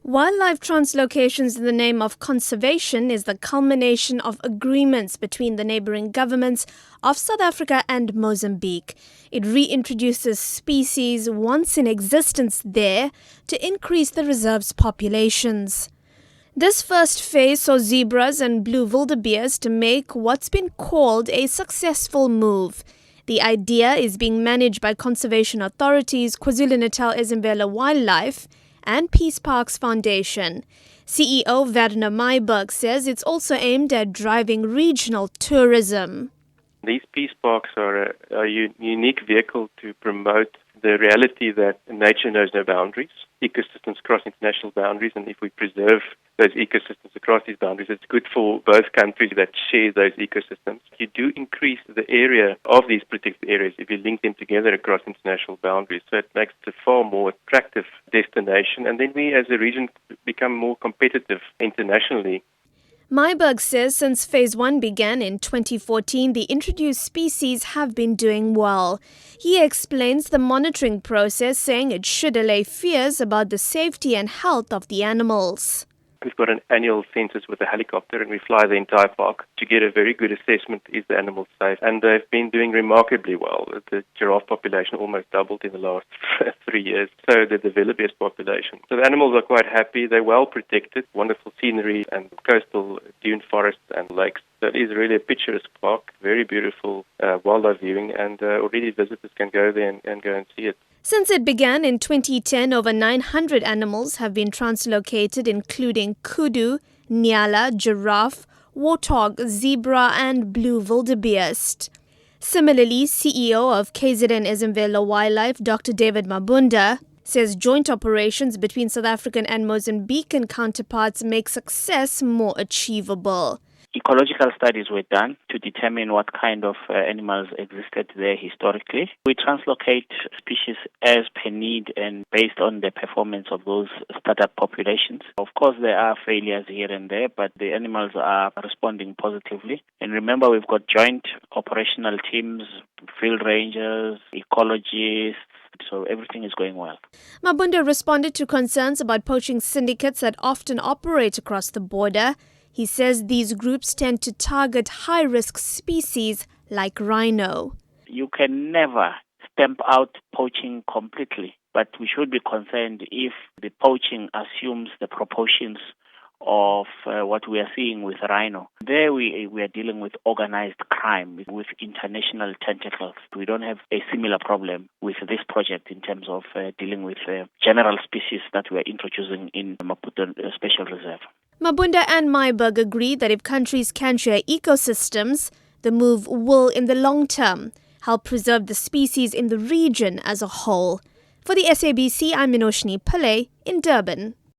Wildlife translocations in the name of conservation is the culmination of agreements between the neighbouring governments of South Africa and Mozambique. It reintroduces species once in existence there to increase the reserve's populations. This first phase saw zebras and blue wildebeest to make what's been called a successful move. The idea is being managed by conservation authorities, KwaZulu-Natal Ezimvela Wildlife, and Peace Parks Foundation. CEO Werner Meiberg says it's also aimed at driving regional tourism. These peace parks are a unique vehicle to promote the reality that nature knows no boundaries. Ecosystems cross international boundaries, and if we preserve those ecosystems across these boundaries, it's good for both countries that share those ecosystems. You do increase the area of these protected areas if you link them together across international boundaries. So it makes it a far more attractive destination, and then we as a region become more competitive internationally. Meiberg says since Phase 1 began in 2014, the introduced species have been doing well. He explains the monitoring process, saying it should allay fears about the safety and health of the animals. We've got an annual census with a helicopter, and we fly the entire park to get a very good assessment, is the animal safe? And they've been doing remarkably well. The giraffe population almost doubled in the last 3 years, so did the wildebeest population. So the animals are quite happy. They're well protected, wonderful scenery and coastal dune forests and lakes. So it is really a picturesque park, very beautiful wildlife viewing, and already visitors can go there and go and see it. Since it began in 2010, over 900 animals have been translocated, including kudu, nyala, giraffe, warthog, zebra and blue wildebeest. Similarly, CEO of KZN Ezimvela Wildlife, Dr. David Mabunda, says joint operations between South African and Mozambican counterparts make success more achievable. Ecological studies were done to determine what kind of animals existed there historically. We translocate species as per need and based on the performance of those startup populations. Of course, there are failures here and there, but the animals are responding positively. And remember, we've got joint operational teams, field rangers, ecologists, so everything is going well. Mabunda responded to concerns about poaching syndicates that often operate across the border. He says these groups tend to target high-risk species like rhino. You can never stamp out poaching completely, but we should be concerned if the poaching assumes the proportions of what we are seeing with rhino. There we are dealing with organized crime, with international tentacles. We don't have a similar problem with this project in terms of dealing with general species that we are introducing in Maputo Special Reserve. Mabunda and Meiberg agree that if countries can share ecosystems, the move will, in the long term, help preserve the species in the region as a whole. For the SABC, I'm Minoshni Pillay in Durban.